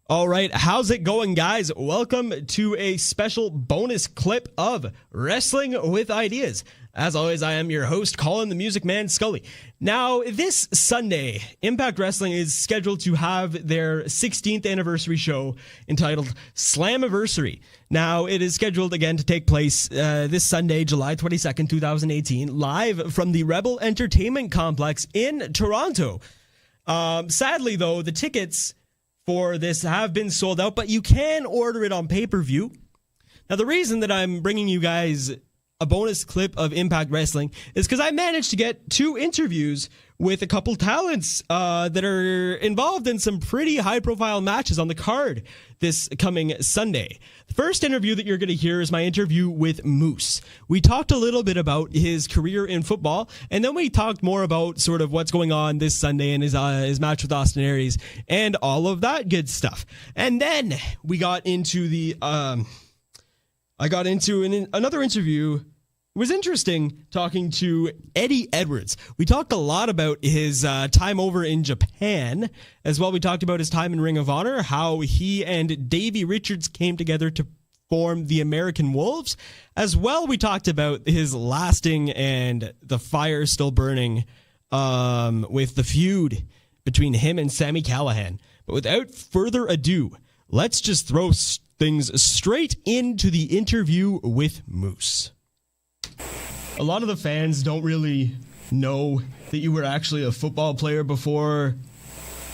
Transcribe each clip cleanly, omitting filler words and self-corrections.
All right, how's it going, guys? Welcome to a special bonus clip of Wrestling with Ideas. As always, I am your host, Colin the Music Man Scully. Now, this Sunday, Impact Wrestling is scheduled to have their 16th anniversary show entitled Slammiversary. Now, it is scheduled again to take place this Sunday, July 22nd, 2018, live from the Rebel Entertainment Complex in Toronto. Sadly, though, the tickets for this have been sold out, but you can order it on pay-per-view. Now, the reason that I'm bringing you guys a bonus clip of Impact Wrestling is because I managed to get 2 interviews with a couple talents that are involved in some pretty high-profile matches on the card this coming Sunday. The first interview that you're going to hear is my interview with Moose. We talked a little bit about his career in football, and then we talked more about sort of what's going on this Sunday in his match with Austin Aries and all of that good stuff. And then we got into another interview. It was interesting talking to Eddie Edwards. We talked a lot about his time over in Japan. As well, we talked about his time in Ring of Honor, how he and Davey Richards came together to form the American Wolves. As well, we talked about his lasting and the fire still burning with the feud between him and Sami Callihan. But without further ado, let's just throw things straight into the interview with Moose. A lot of the fans don't really know that you were actually a football player before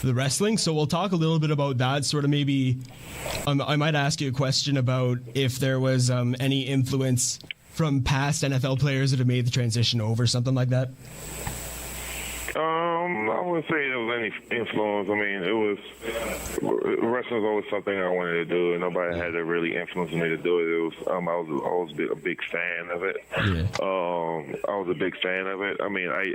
the wrestling, so we'll talk a little bit about that. Sort of maybe I might ask you a question about if there was any influence from past NFL players that have made the transition over, something like that. I wouldn't say there was any influence. I mean, wrestling was always something I wanted to do, and nobody had to really influence me to do it. I was always a big fan of it. Yeah. I was a big fan of it. I mean, I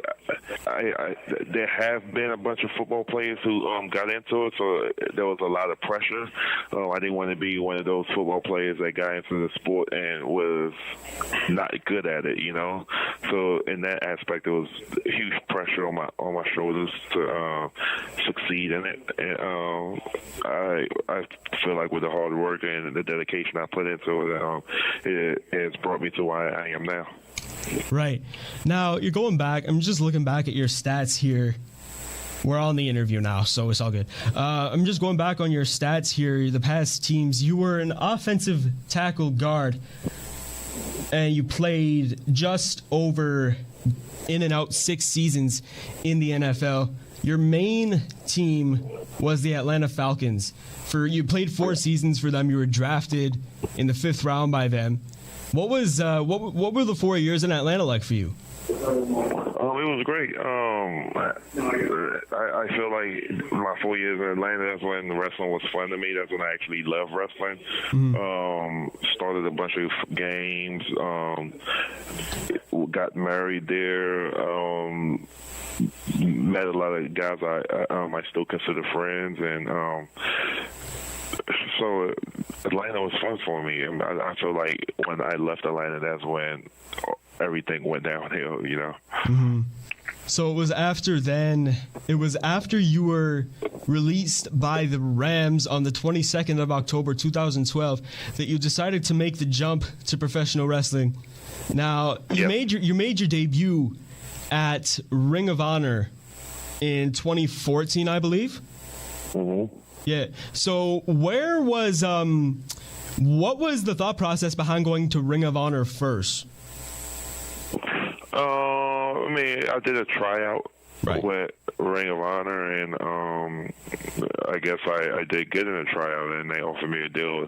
there have been a bunch of football players who got into it, so there was a lot of pressure. I didn't want to be one of those football players that got into the sport and was not good at it, you know. So in that aspect, there was huge pressure on my shoulders to succeed in it. And I feel like with the hard work and the dedication I put into it, it's brought me to where I am now. Right. Now, you're going back. I'm just looking back at your stats here. We're on the interview now, so it's all good. I'm just going back on your stats here. The past teams, you were an offensive tackle guard, and you played just over in and out 6 seasons in the NFL. Your main team was the Atlanta Falcons. You played 4 seasons for them. You were drafted in the 5th round by them. What were the 4 years in Atlanta like for you? It was great. I feel like my 4 years in Atlanta, that's when wrestling was fun to me. That's when I actually loved wrestling. Mm-hmm. Started a bunch of games. Got married there. Met a lot of guys I still consider friends, and so Atlanta was fun for me. And I feel like when I left Atlanta, that's when everything went downhill, you know. Mm-hmm. So it was after you were released by the Rams on the 22nd of October 2012 that you decided to make the jump to professional wrestling. Now, you made your debut at Ring of Honor in 2014, I believe. Mm-hmm. Yeah. So what was the thought process behind going to Ring of Honor first? I mean, I did a tryout with Ring of Honor, and I guess I did good in a tryout, and they offered me a deal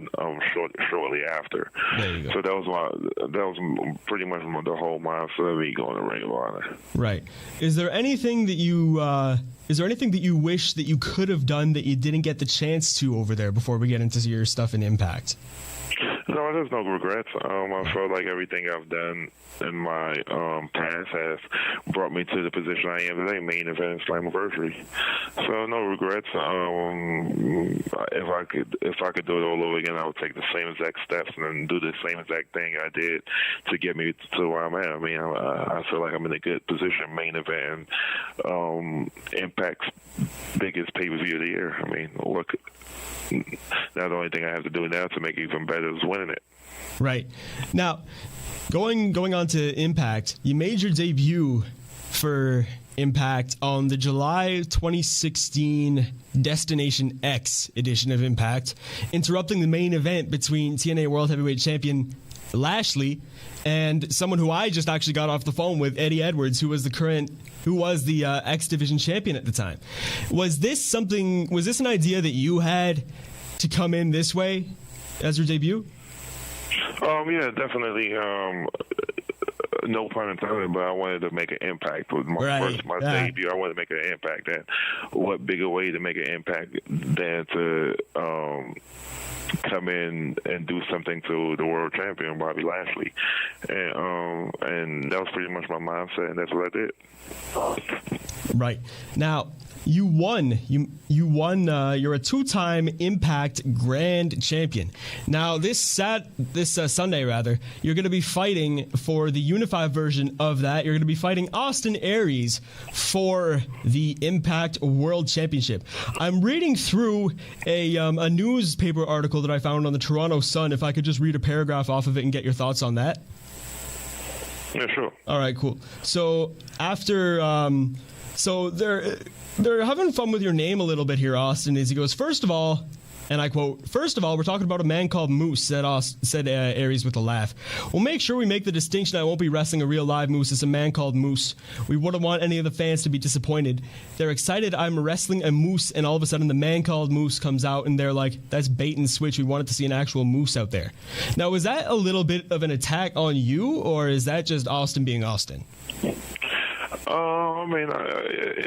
shortly after. There you go. So that was pretty much the whole mindset of me going to Ring of Honor. Right. Is there anything that you wish that you could have done that you didn't get the chance to over there before we get into your stuff in Impact? No, No, there's no regrets. I feel like everything I've done in my past has brought me to the position I am today, main event Slammiversary. So no regrets. If I could do it all over again, I would take the same exact steps and then do the same exact thing I did to get me to where I'm at. I mean, I feel like I'm in a good position, main event, Impact's biggest pay-per-view of the year. I mean, look. Now the only thing I have to do now to make it even better is winning it. Right. Now, going on to Impact, you made your debut for Impact on the July 2016 Destination X edition of Impact, interrupting the main event between TNA World Heavyweight Champion Lashley and someone who I just actually got off the phone with, Eddie Edwards, who was the X Division champion at the time. Was this an idea that you had to come in this way as your debut? Yeah, definitely. No pun intended, but I wanted to make an impact with my debut. I wanted to make an impact, and what bigger way to make an impact than to come in and do something to the world champion Bobby Lashley, and that was pretty much my mindset, and that's what I did. Right. Now, you won. You won. You're a two-time Impact Grand Champion. Now, this Sunday, rather, you're going to be fighting for the unified version of that. You're going to be fighting Austin Aries for the Impact World Championship. I'm reading through a newspaper article that I found on the Toronto Sun. If I could just read a paragraph off of it and get your thoughts on that. Yeah, sure. All right, cool. So after, so they're having fun with your name a little bit here, Austin. As he goes, first of all, and I quote, "First of all, we're talking about a man called Moose," said Aries with a laugh. "We'll make sure we make the distinction. I won't be wrestling a real live Moose. It's a man called Moose. We wouldn't want any of the fans to be disappointed. They're excited I'm wrestling a Moose, and all of a sudden the man called Moose comes out, and they're like, that's bait and switch. We wanted to see an actual Moose out there." Now, was that a little bit of an attack on you, or is that just Austin being Austin? I mean,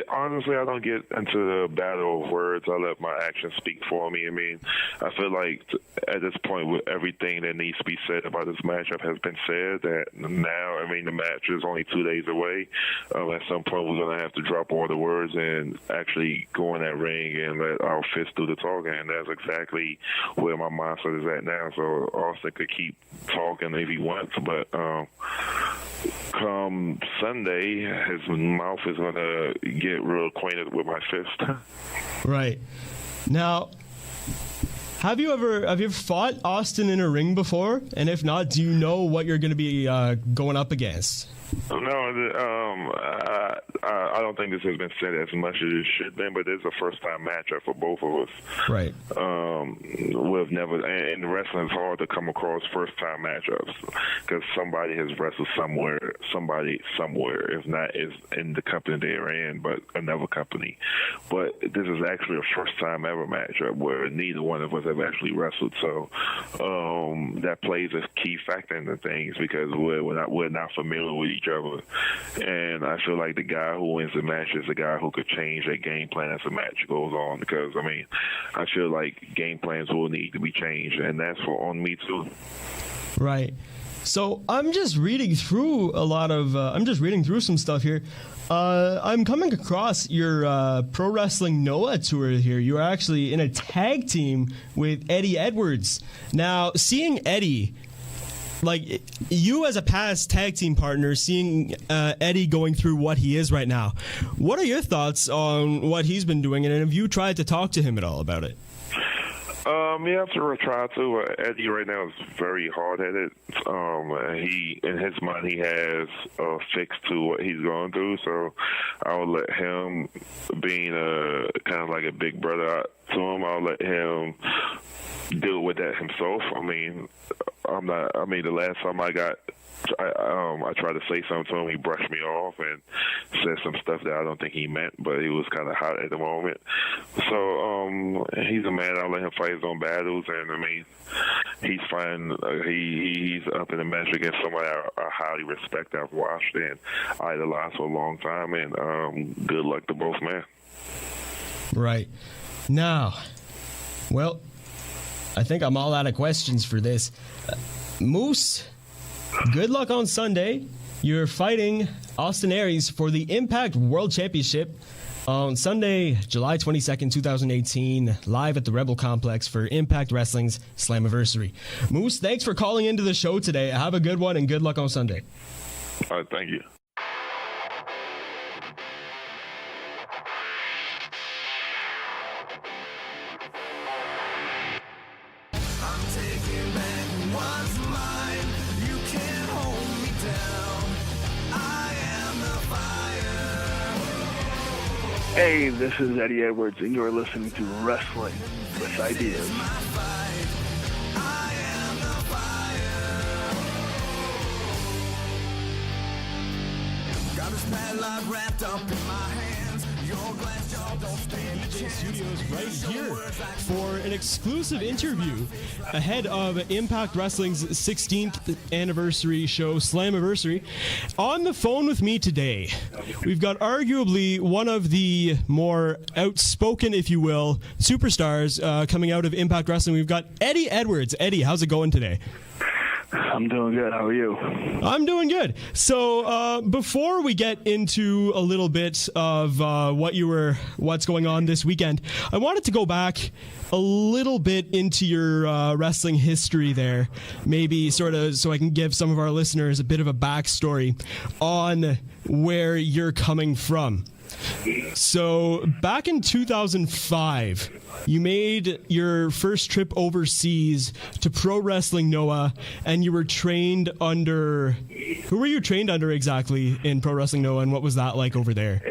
honestly, I don't get into the battle of words. I let my actions speak for me. I mean, I feel like at this point, with everything that needs to be said about this matchup has been said. That now, I mean, the match is only 2 days away. At some point, we're going to have to drop all the words and actually go in that ring and let our fists do the talking. And that's exactly where my mindset is at now. So Austin could keep talking if he wants, but come Sunday, his mouth is going to get real acquainted with my fist. Right. Now, have you ever fought Austin in a ring before? And if not, do you know what you're going to be going up against? No, I don't think this has been said as much as it should have been, but it's a first-time matchup for both of us. Right. We've never, and wrestling is hard to come across first-time matchups because somebody has wrestled somebody somewhere, if not is in the company they're in, but another company. But this is actually a first-time ever matchup where neither one of us have actually wrestled, so that plays a key factor in the things because we're not familiar with each other, and I feel like the guy who wins the match is the guy who could change their game plan as the match goes on, because I mean, I feel like game plans will need to be changed, and that's on me too. Right. So I'm just reading through some stuff here. I'm coming across your Pro Wrestling Noah tour here. You're actually in a tag team with Eddie Edwards. Now, seeing Eddie, like you as a past tag team partner, seeing Eddie going through what he is right now, what are your thoughts on what he's been doing, and have you tried to talk to him at all about it? Yeah, I've tried to. Eddie right now is very hard-headed. He, in his mind, he has a fix to what he's going through, so I'll let him, being kind of like a big brother to him, I'll let him deal with that himself. I mean, the last time I tried to say something to him, he brushed me off and said some stuff that I don't think he meant, but he was kind of hot at the moment. So he's a man. I'll let him fight his own battles, and I mean, he's fine. He's up in the match against somebody I highly respect, I've watched and idolized for a long time, and good luck to both men. Right. Now, well, I think I'm all out of questions for this. Moose, good luck on Sunday. You're fighting Austin Aries for the Impact World Championship on Sunday, July 22nd, 2018, live at the Rebel Complex for Impact Wrestling's Slammiversary. Moose, thanks for calling into the show today. Have a good one and good luck on Sunday. All right, thank you. Hey, this is Eddie Edwards, and you're listening to Wrestling with Ideas. Got this padlock wrapped up in my hands. Your glass jaw don't stand DJ Studios right here for an exclusive interview ahead of Impact Wrestling's 16th anniversary show, Slammiversary. On the phone with me today, we've got arguably one of the more outspoken, if you will, superstars coming out of Impact Wrestling. We've got Eddie Edwards. Eddie, how's it going today? I'm doing good. How are you? I'm doing good. So before we get into a little bit of what's going on this weekend, I wanted to go back a little bit into your wrestling history there, maybe sort of so I can give some of our listeners a bit of a backstory on where you're coming from. So back in 2005, you made your first trip overseas to Pro Wrestling Noah, and you were trained under... Who were you trained under exactly in Pro Wrestling Noah, and what was that like over there?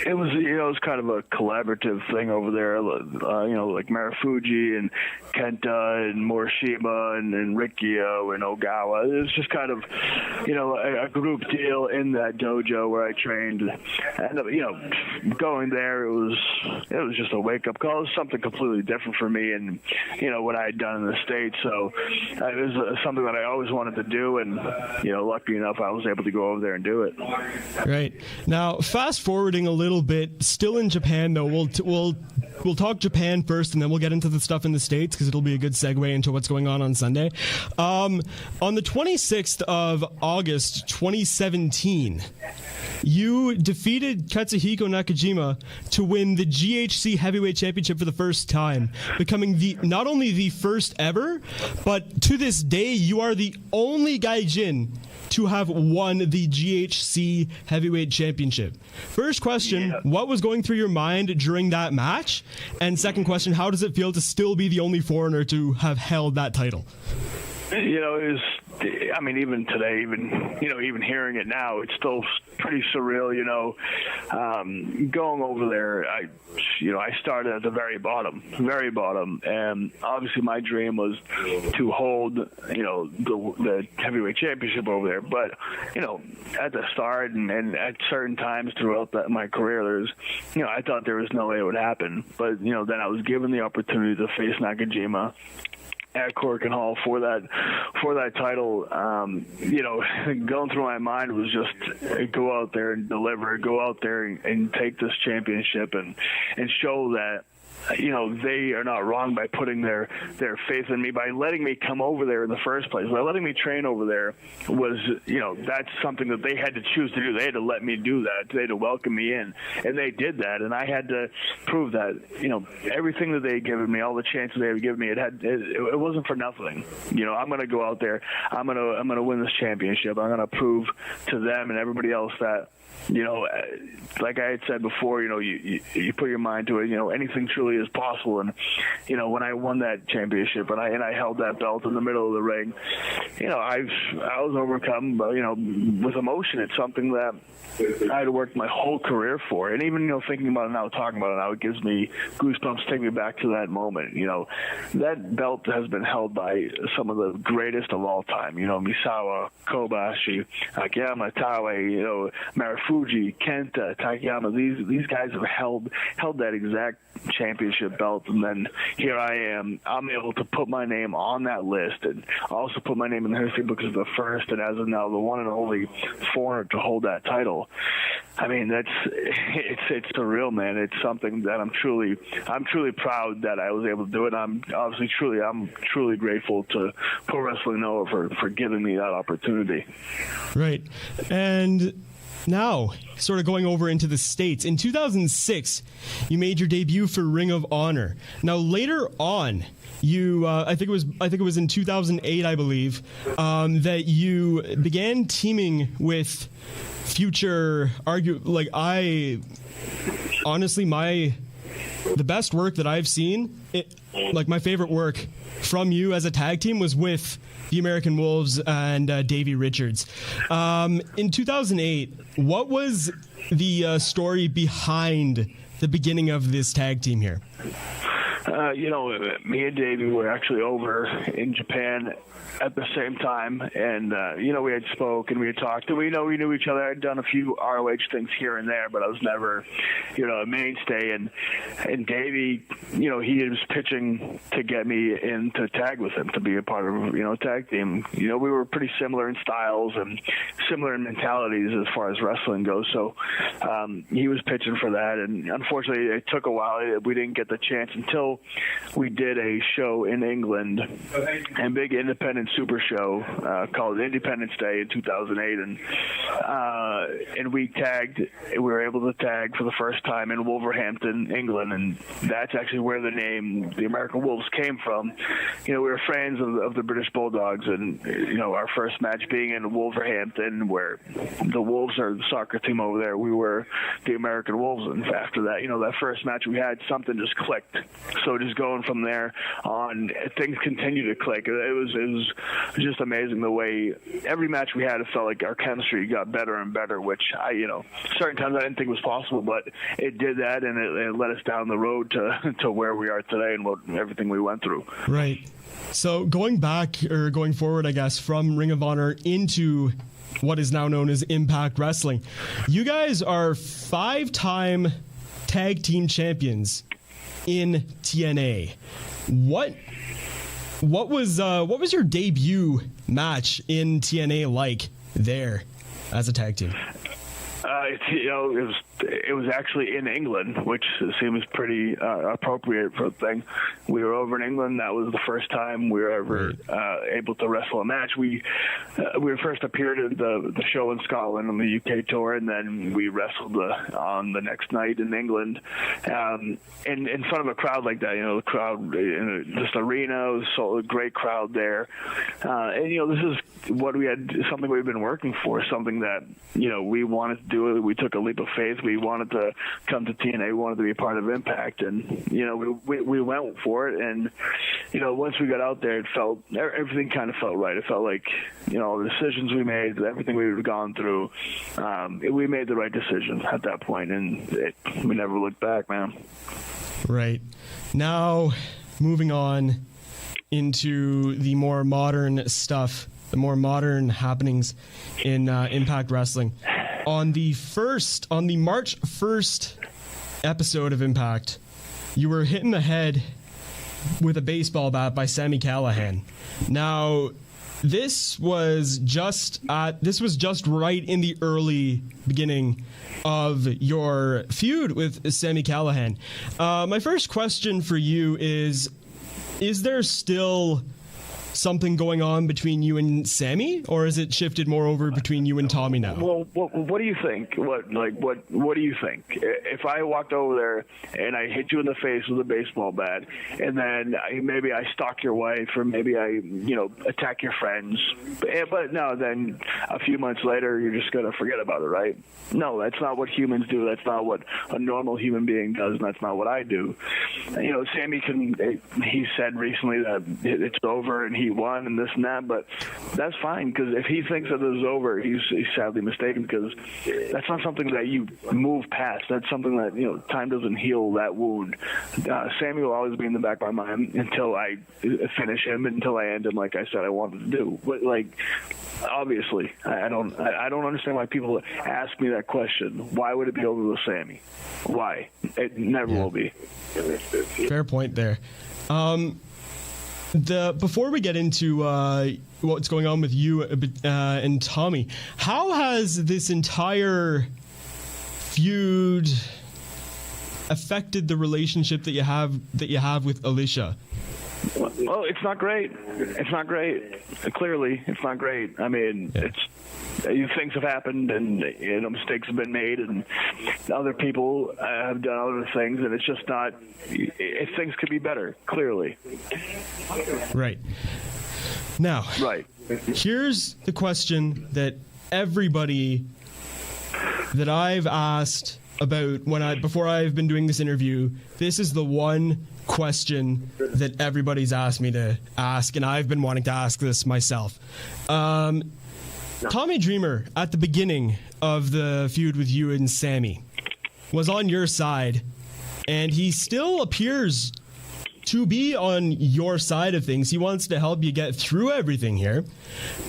It was, it was kind of a collaborative thing over there, like Marufuji and Kenta and Morishima and Rikio and Ogawa. It was just kind of, a group deal in that dojo where I trained. And, going there, it was just a wake-up call. It was something completely different for me and, what I had done in the States. So it was something that I always wanted to do. And, lucky enough, I was able to go over there and do it. Right. Now, fast forwarding a little bit, still in Japan though, we'll talk Japan first, and then we'll get into the stuff in the States because it'll be a good segue into what's going on Sunday. On the 26th of August 2017, you defeated Katsuhiko Nakajima to win the GHC Heavyweight Championship for the first time, becoming not only the first ever, but to this day you are the only gaijin to have won the GHC Heavyweight Championship. First question, What was going through your mind during that match? And second question, how does it feel to still be the only foreigner to have held that title? It was, even today, even hearing it now, it's still pretty surreal, going over there, I started at the very bottom, and obviously my dream was to hold, the heavyweight championship over there, but, at the start and at certain times throughout my career, there's, I thought there was no way it would happen, but, then I was given the opportunity to face Nakajima at Corkin Hall for that title. Going through my mind was just go out there and deliver, go out there and take this championship and show that they are not wrong by putting their faith in me, by letting me come over there in the first place, by letting me train over there was, that's something that they had to choose to do. They had to let me do that. They had to welcome me in, and they did that. And I had to prove that, everything that they had given me, all the chances they had given me, it wasn't for nothing. I'm going to go out there. I'm going to win this championship. I'm going to prove to them and everybody else that, like I had said before, you put your mind to it, anything truly is possible. And, when I won that championship and I held that belt in the middle of the ring, I was overcome, with emotion. It's something that I had worked my whole career for. And even, thinking about it now, talking about it now, it gives me goosebumps, take me back to that moment. That belt has been held by some of the greatest of all time. Misawa, Kobashi, Akiyama, Taue, Marufuji, Kenta, Takayama. These guys have held that exact championship belt, and then here I am. I'm able to put my name on that list and also put my name in the history books as the first and as of now the one and only foreigner to hold that title. I mean, it's surreal, man. It's something that I'm truly proud that I was able to do it. I'm truly grateful to Pro Wrestling Noah for giving me that opportunity. Right. And now, sort of going over into the States, in 2006, you made your debut for Ring of Honor. Now, later on, you, I think it was in 2008, I believe, that you began teaming with future the best work that I've seen, my favorite work from you as a tag team was with the American Wolves and Davey Richards. In 2008, what was the story behind the beginning of this tag team here? Me and Davey were actually over in Japan at the same time, and we had spoke and we had talked, and we knew each other. I had done a few ROH things here and there, but I was never a mainstay. And Davey, he was pitching to get me in to tag with him, to be a part of a tag team. We were pretty similar in styles and similar in mentalities as far as wrestling goes, so he was pitching for that, and unfortunately it took a while. We didn't get the chance until we did a show in England, a big independent super show called Independence Day in 2008, and we tagged. We were able to tag for the first time in Wolverhampton, England, and that's actually where the name the American Wolves came from. We were fans of the British Bulldogs, and our first match being in Wolverhampton, where the Wolves are the soccer team over there. We were the American Wolves, and after that, that first match we had, something just clicked. So just going from there on, things continued to click. It was just amazing the way every match we had, it felt like our chemistry got better and better, which certain times I didn't think was possible, but it did that, and it led us down the road to where we are today and everything we went through. Right. So going forward, I guess, from Ring of Honor into what is now known as Impact Wrestling, you guys are 5-time tag team champions in TNA. What was your debut match in TNA like there as a tag team? It was actually in England, which seems pretty appropriate for the thing. We were over in England. That was the first time we were ever able to wrestle a match. We first appeared at the show in Scotland on the UK tour, and then we wrestled on the next night in England, in front of a crowd like that. The crowd in this arena, it was a great crowd there, and this is what we had, something we've been working for, something that we wanted to do. We took a leap of faith. We wanted to come to TNA. We wanted to be a part of Impact, and we went for it. And once we got out there, everything kind of felt right. It felt like the decisions we made, everything we've gone through, we made the right decision at that point, and we never looked back, man. Right. Now, moving on into the more modern stuff, the more modern happenings in Impact Wrestling. On the March 1st episode of Impact, you were hit in the head with a baseball bat by Sami Callihan. Now, this was just right in the early beginning of your feud with Sami Callihan. My first question for you is there still something going on between you and Sami, or has it shifted more over between you and Tommy now? Well, what do you think? What do you think? If I walked over there and I hit you in the face with a baseball bat, and then maybe I stalk your wife, or maybe I attack your friends, but no, then a few months later you're just gonna forget about it, right? No, that's not what humans do. That's not what a normal human being does, and that's not what I do. Sami he said recently that it's over and he won and this and that, but that's fine, because if he thinks that it's over, he's sadly mistaken, because that's not something that you move past. That's something that time doesn't heal that wound. Sami will always be in the back of my mind until I finish him, until I end him like I said I wanted to do. But obviously, I don't understand why people ask me that question. Why would it be over with Sami? Why? It never will be. Fair point there. Before we get into what's going on with you and Tommy, how has this entire feud affected the relationship that you have with Alicia? Well, it's not great. It's not great. Clearly, it's not great. I mean, things have happened, and mistakes have been made, and other people have done other things, and it's just not. Things could be better. Clearly. Right. Now. Right. Here's the question that everybody that I've asked about before I've been doing this interview. This is the one question that everybody's asked me to ask, and I've been wanting to ask this myself. Tommy Dreamer, at the beginning of the feud with you and Sammy, was on your side, and he still appears to be on your side of things. He wants to help you get through everything here.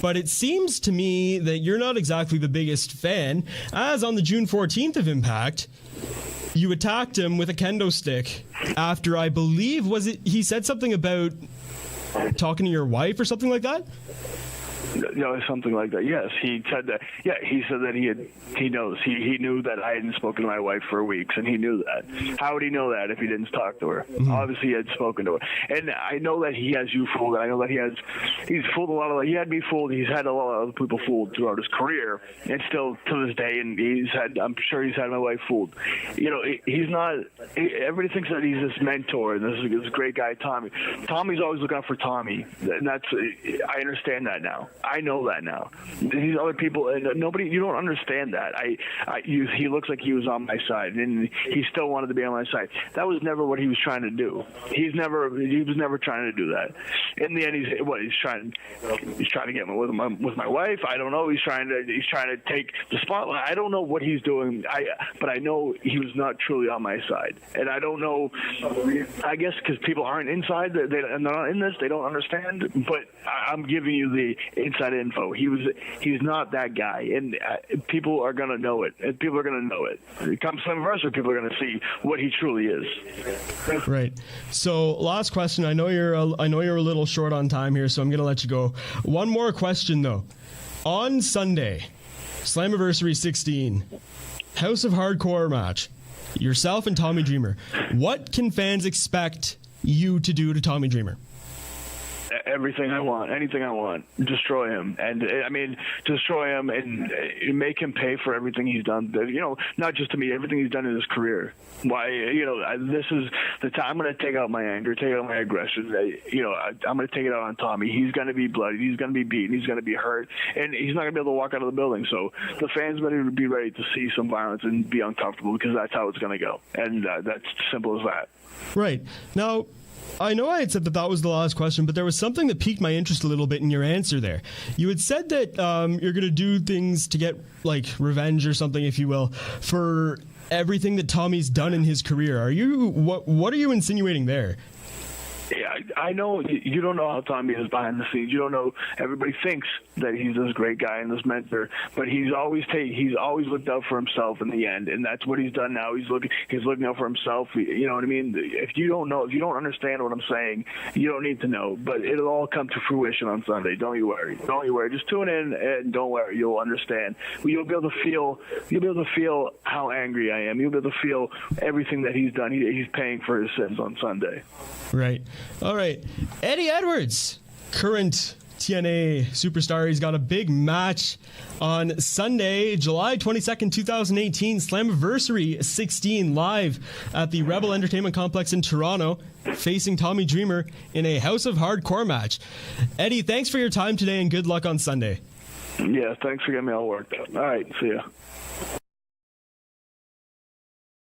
But it seems to me that you're not exactly the biggest fan, as on the June 14th of Impact, you attacked him with a kendo stick after, I believe, he said something about talking to your wife or something like that? Something like that. Yes, he said that. Yeah, he said that he knows. He knew that I hadn't spoken to my wife for weeks, and he knew that. How would he know that if he didn't talk to her? Mm-hmm. Obviously, he had spoken to her. And I know that he has you fooled. I know that he's fooled a lot of. He had me fooled. He's had a lot of other people fooled throughout his career, and still to this day. And I'm sure he's had my wife fooled. He's not. Everybody thinks that he's this mentor, and this great guy, Tommy. Tommy's always looking out for Tommy, and that's. I understand that now. I know that now. These other people, you don't understand that. He looks like he was on my side, and he still wanted to be on my side. That was never what he was trying to do. He was never trying to do that. In the end, he's trying to get me with my wife. I don't know. He's trying to take the spotlight. I don't know what he's doing. But I know he was not truly on my side, and I don't know. I guess because people aren't inside, and they're not in this, they don't understand. But I'm giving you the inside info. He's not that guy, and people are gonna know it. People are gonna know it. Come Slammiversary, people are gonna see what he truly is. Right. So, last question. I know you're a little short on time here, so I'm gonna let you go. One more question though. On Sunday, Slammiversary 16, House of Hardcore match. Yourself and Tommy Dreamer. What can fans expect you to do to Tommy Dreamer? Everything I want, anything I want, destroy him, and destroy him and make him pay for everything he's done. Not just to me, everything he's done in his career. Why, this is the time. I'm going to take out my anger, take out my aggression. I'm going to take it out on Tommy. He's going to be bloodied, he's going to be beaten, he's going to be hurt, and he's not going to be able to walk out of the building. So the fans better be ready to see some violence and be uncomfortable, because that's how it's going to go, and that's simple as that. Right. Now, I know I had said that was the last question, but there was something that piqued my interest a little bit in your answer there. You had said that you're going to do things to get, like, revenge or something, if you will, for everything that Tommy's done in his career. What are you insinuating there? Yeah, I know you don't know how Tommy is behind the scenes. You don't know. Everybody thinks that he's this great guy and this mentor, but he's always looked out for himself in the end, and that's what he's done now. He's looking out for himself. You know what I mean? If you don't understand what I'm saying, you don't need to know. But it'll all come to fruition on Sunday. Don't you worry. Don't you worry. Just tune in and don't worry. You'll understand. You'll be able to feel how angry I am. You'll be able to feel everything that he's done. He's paying for his sins on Sunday. Right. All right. Eddie Edwards, current TNA superstar. He's got a big match on Sunday, July 22nd, 2018, Slammiversary 16, live at the Rebel Entertainment Complex in Toronto, facing Tommy Dreamer in a House of Hardcore match. Eddie, thanks for your time today, and good luck on Sunday. Yeah, thanks for getting me all worked out. All right, see ya.